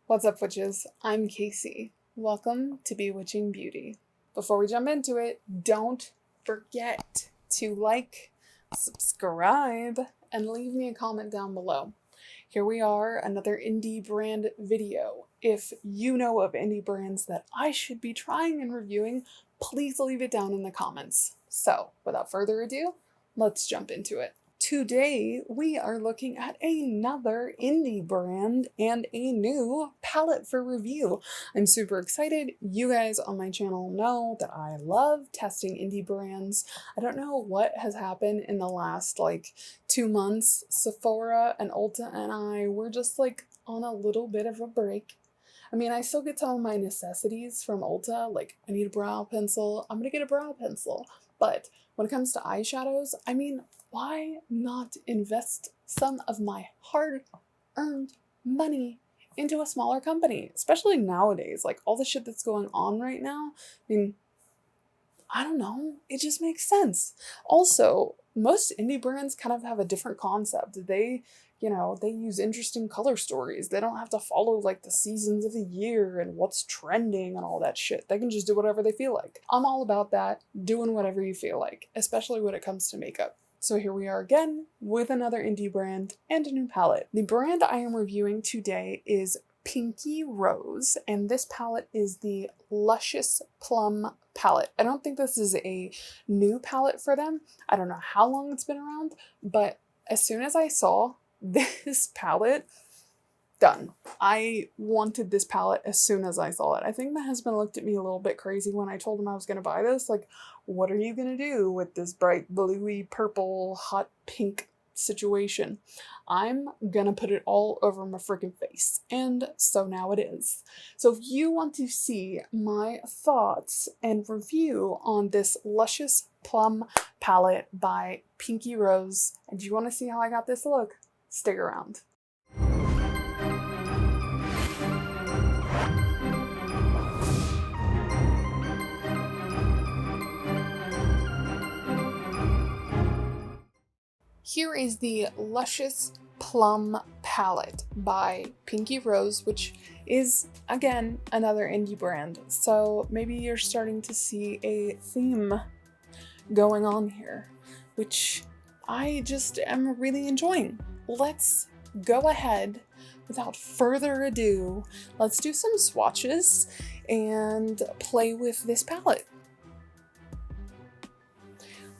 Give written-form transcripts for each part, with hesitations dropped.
What's up, witches? I'm Casey. Welcome to Bewitching Beauty. Before we jump into it, don't forget to like, subscribe, and leave me a comment down below. Here we are, another indie brand video. If you know of indie brands that I should be trying and reviewing, please leave it down in the comments. So, without further ado, let's jump into it. Today, we are looking at another indie brand and a new palette for review. I'm super excited. You guys on my channel know that I love testing indie brands. I don't know what has happened in the last 2 months. Sephora and Ulta and I were just on a little bit of a break. I mean, I still get some of my necessities from Ulta, I need a brow pencil, I'm gonna get a brow pencil. But when it comes to eyeshadows, I mean, why not invest some of my hard-earned money into a smaller company? Especially nowadays, all the shit that's going on right now. I mean, I don't know, it just makes sense. Also, most indie brands kind of have a different concept. They use interesting color stories. They don't have to follow the seasons of the year and what's trending and all that shit. They can just do whatever they feel like. I'm all about that, doing whatever you feel like, especially when it comes to makeup. So here we are again with another indie brand and a new palette. The brand I am reviewing today is Pinky Rose, and this palette is the Luscious Plum palette. I don't think this is a new palette for them. I don't know how long it's been around, but as soon as I saw this palette, done. I wanted this palette as soon as I saw it. I think my husband looked at me a little bit crazy when I told him I was going to buy this. What are you going to do with this bright bluey purple hot pink situation? I'm gonna put it all over my freaking face. And so now it is. So if you want to see my thoughts and review on this Luscious Plum palette by Pinky Rose, and you want to see how I got this look, stick around. Here is the Luscious Plum palette by Pinky Rose, which is, again, another indie brand. So maybe you're starting to see a theme going on here, which I just am really enjoying. Let's go ahead, without further ado, let's do some swatches and play with this palette.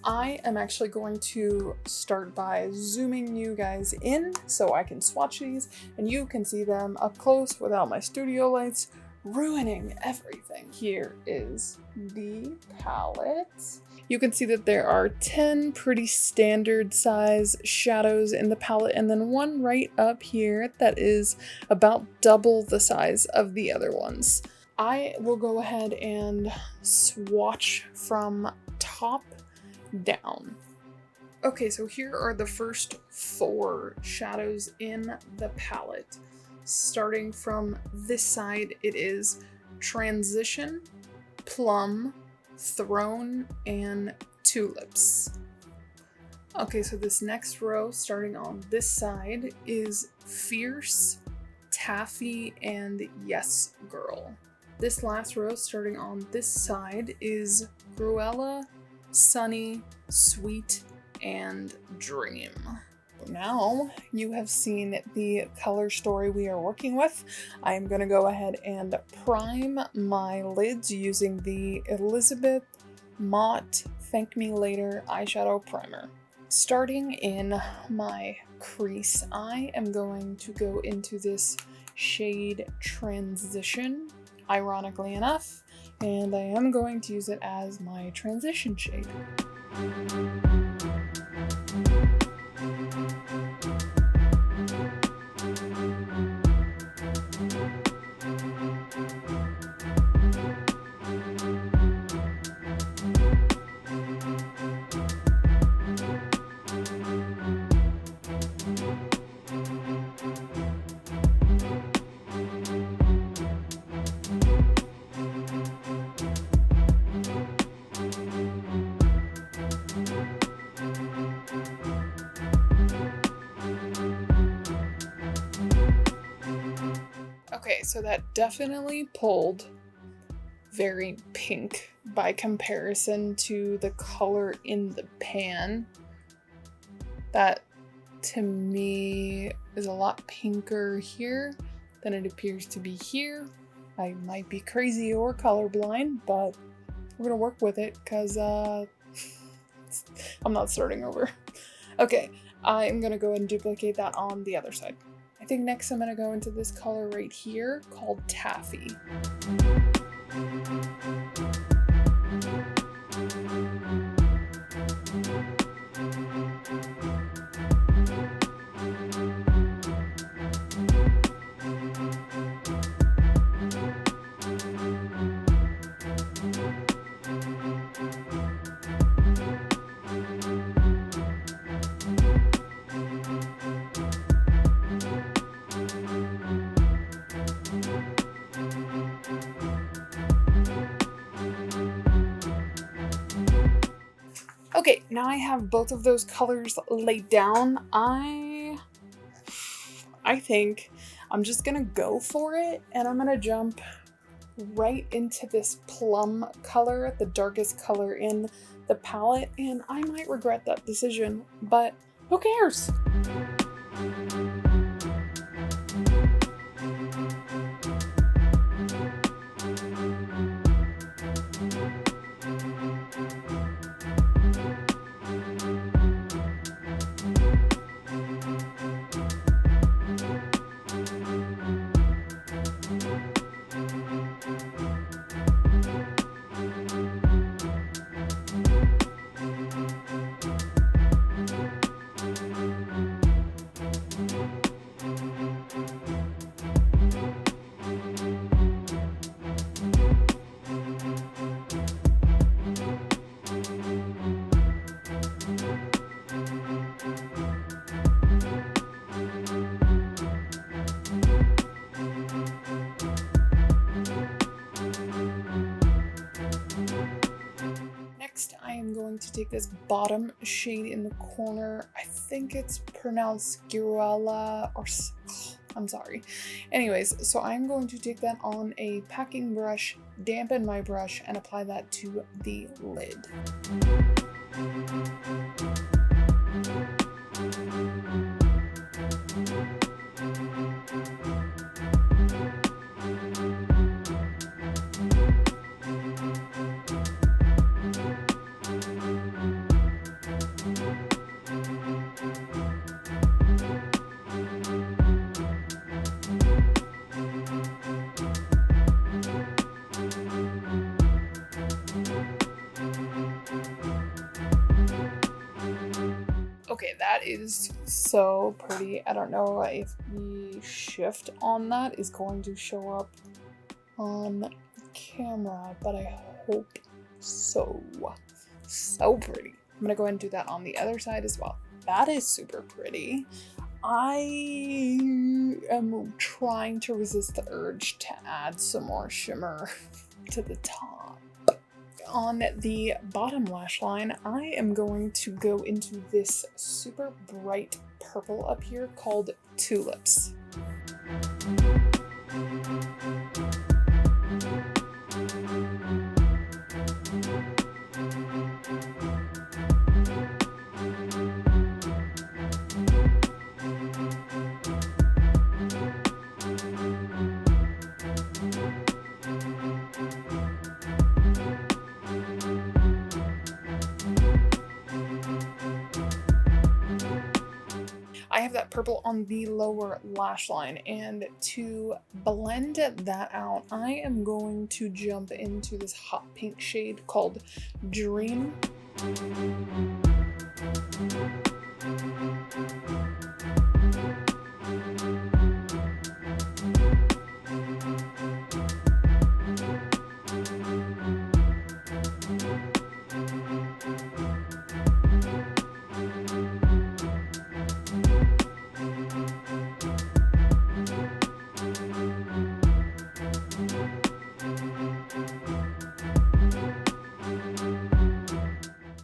I am actually going to start by zooming you guys in so I can swatch these and you can see them up close without my studio lights ruining everything. Here is the palette. You can see that there are 10 pretty standard size shadows in the palette and then one right up here that is about double the size of the other ones. I will go ahead and swatch from top down. Okay, so here are the first 4 shadows in the palette. Starting from this side, it is Transition, Plum, Throne, and Tulips. Okay, so this next row, starting on this side, is Fierce, Taffy, and Yes Girl. This last row, starting on this side, is Cruella, Sunny, Sweet, and Dream. Now you have seen the color story we are working with. I am going to go ahead and prime my lids using the Elizabeth Mott Thank Me Later eyeshadow primer. Starting in my crease, I am going to go into this shade Transition, ironically enough, and I am going to use it as my transition shade. Okay, so that definitely pulled very pink by comparison to the color in the pan. That, to me, is a lot pinker here than it appears to be here. I might be crazy or colorblind, but we're gonna work with it because I'm not starting over. Okay, I'm gonna go ahead and duplicate that on the other side. I think next I'm gonna go into this color right here called Taffy. Okay, now I have both of those colors laid down. I think I'm just gonna go for it, and I'm gonna jump right into this plum color, the darkest color in the palette, and I might regret that decision, but who cares? Next, I am going to take this bottom shade in the corner. I think it's pronounced Girala or I'm sorry. Anyways, so I'm going to take that on a packing brush, dampen my brush, and apply that to the lid. Okay, that is so pretty. I don't know if the shift on that is going to show up on camera, but I hope so. So pretty. I'm gonna go ahead and do that on the other side as well. That is super pretty. I am trying to resist the urge to add some more shimmer to the top. On the bottom lash line, I am going to go into this super bright purple up here called Tulips. I have that purple on the lower lash line, and to blend that out, I am going to jump into this hot pink shade called Dream.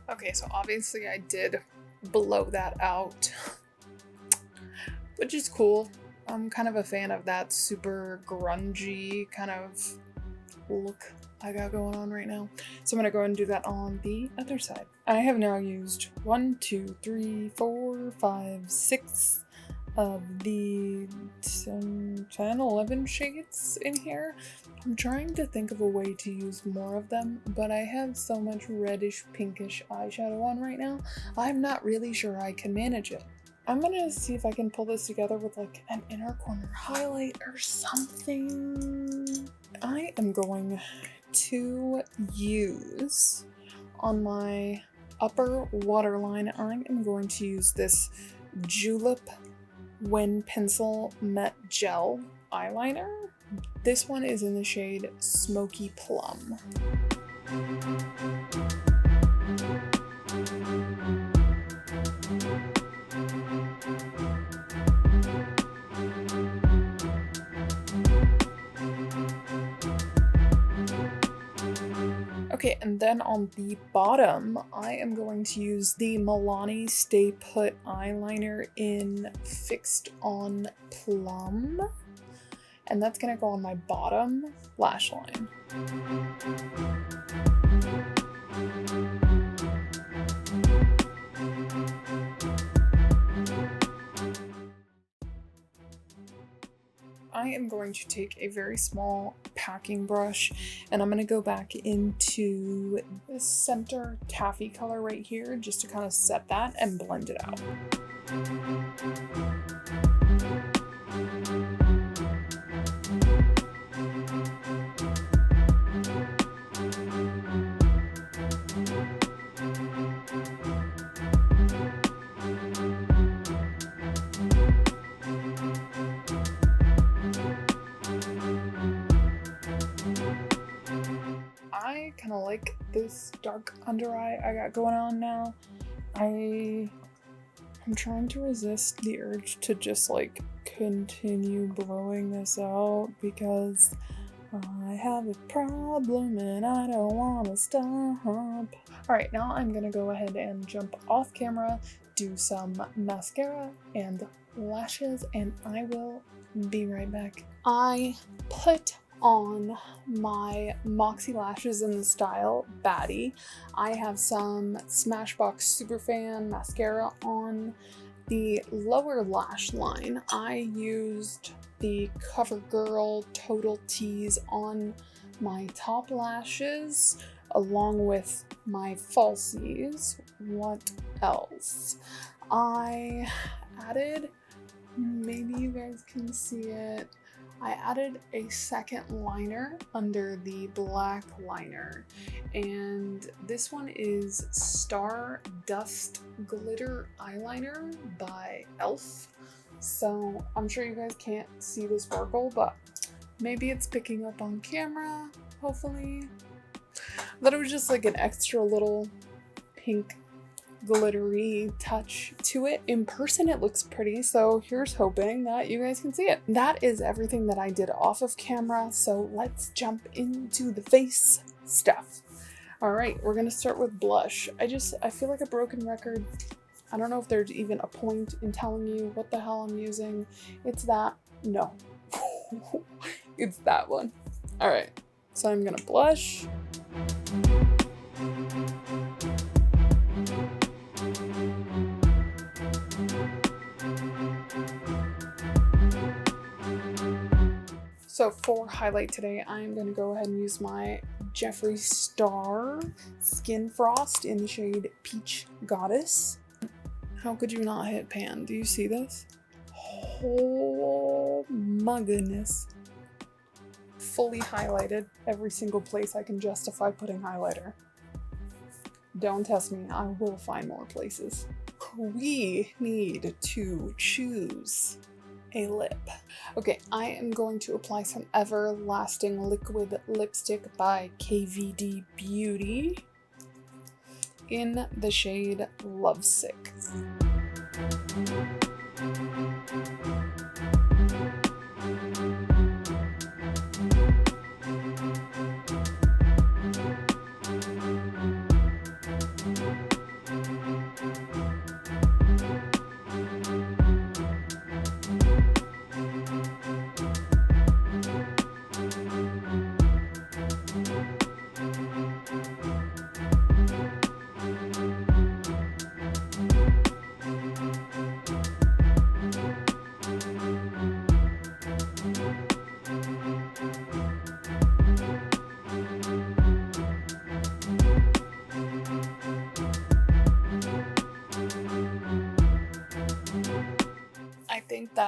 Okay, so obviously I did blow that out, which is cool. I'm kind of a fan of that super grungy kind of look I got going on right now. So I'm gonna go ahead and do that on the other side. I have now used 1, 2, 3, 4, 5, 6 of the 10, 11 shades in here. I'm trying to think of a way to use more of them, but I have so much reddish pinkish eyeshadow on right now, I'm not really sure I can manage it. I'm gonna see if I can pull this together with like an inner corner highlight or something. I am going to use on my upper waterline, I am going to use this Julep Wen Pencil Matte Gel eyeliner. This one is in the shade Smoky Plum. Okay, and then on the bottom, I am going to use the Milani Stay Put eyeliner in Fixed on Plum. And that's gonna go on my bottom lash line. I am going to take a very small packing brush and I'm going to go back into the center taffy color right here just to kind of set that and blend it out. I kind of like this dark under eye I got going on now. I'm trying to resist the urge to just like continue blowing this out because I have a problem and I don't want to stop. Alright, now I'm gonna go ahead and jump off camera, do some mascara and lashes, and I will be right back. I put on my Moxie lashes in the style Baddie. I have some Smashbox Superfan mascara on the lower lash line. I used the CoverGirl Total Tease on my top lashes along with my falsies. What else? I added, maybe you guys can see it, I added a second liner under the black liner, and this one is Star Dust Glitter Eyeliner by e.l.f. So I'm sure you guys can't see the sparkle, but maybe it's picking up on camera, hopefully. That it was just like an extra little pink glittery touch to it. In person it looks pretty, so here's hoping that you guys can see it. That is everything that I did off of camera, so let's jump into the face stuff. Alright, we're gonna start with blush. I feel like a broken record. I don't know if there's even a point in telling you what the hell I'm using. It's that. No. It's that one. Alright, so I'm gonna blush. So for highlight today, I'm going to go ahead and use my Jeffree Star Skin Frost in the shade Peach Goddess. How could you not hit pan? Do you see this? Oh my goodness. Fully highlighted every single place I can justify putting highlighter. Don't test me, I will find more places. We need to choose a lip. Okay, I am going to apply some Everlasting Liquid Lipstick by KVD Beauty in the shade Lovesick.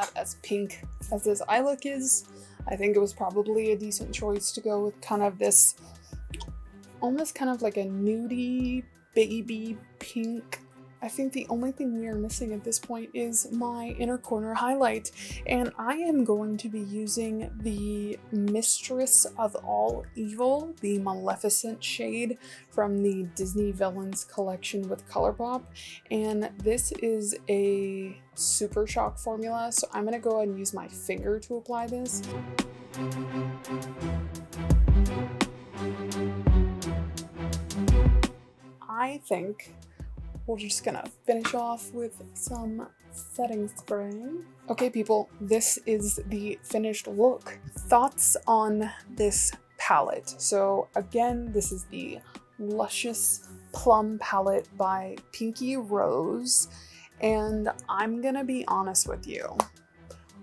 that as pink as this eye look is, I think it was probably a decent choice to go with kind of this, almost kind of like a nudie baby pink. I think the only thing we are missing at this point is my inner corner highlight, and I am going to be using the Mistress of All Evil, the Maleficent shade from the Disney Villains collection with ColourPop, and this is a Super Shock formula, so I'm going to go ahead and use my finger to apply this. I think we're just gonna finish off with some setting spray. Okay people, this is the finished look. Thoughts on this palette. So again, this is the Luscious Plum palette by Pinky Rose, and I'm gonna be honest with you.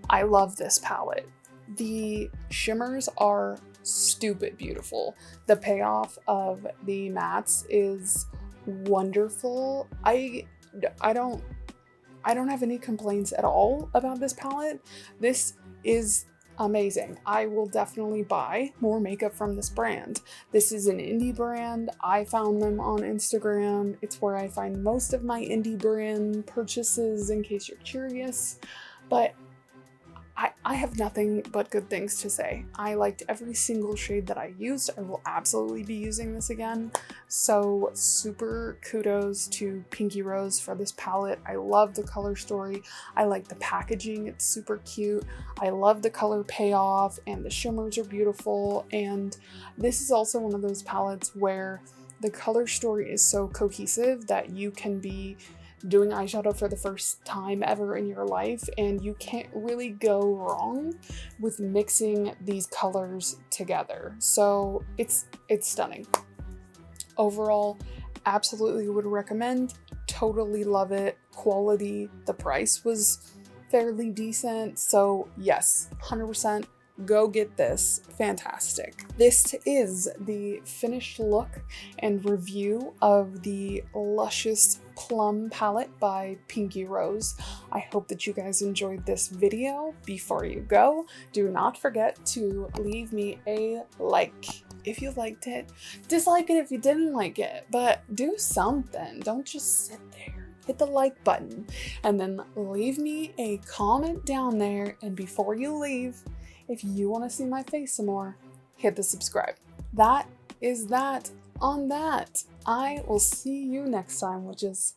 I love this palette. The shimmers are stupid beautiful. The payoff of the mattes is wonderful. I don't have any complaints at all about this palette. This is amazing. I will definitely buy more makeup from this brand. This is an indie brand. I found them on Instagram. It's where I find most of my indie brand purchases, in case you're curious. But I have nothing but good things to say. I liked every single shade that I used. I will absolutely be using this again. So super kudos to Pinky Rose for this palette. I love the color story. I like the packaging. It's super cute. I love the color payoff, and the shimmers are beautiful. And this is also one of those palettes where the color story is so cohesive that you can be doing eyeshadow for the first time ever in your life, and you can't really go wrong with mixing these colors together. So it's stunning. Overall, absolutely would recommend. Totally love it. Quality, the price was fairly decent. So yes, 100%. Go get this. Fantastic. This is the finished look and review of the Luscious Plum palette by Pinky Rose. I hope that you guys enjoyed this video. Before you go, do not forget to leave me a like if you liked it. Dislike it if you didn't like it, but do something. Don't just sit there. Hit the like button and then leave me a comment down there. And before you leave, if you want to see my face some more, hit the subscribe. That is that on that. I will see you next time, which is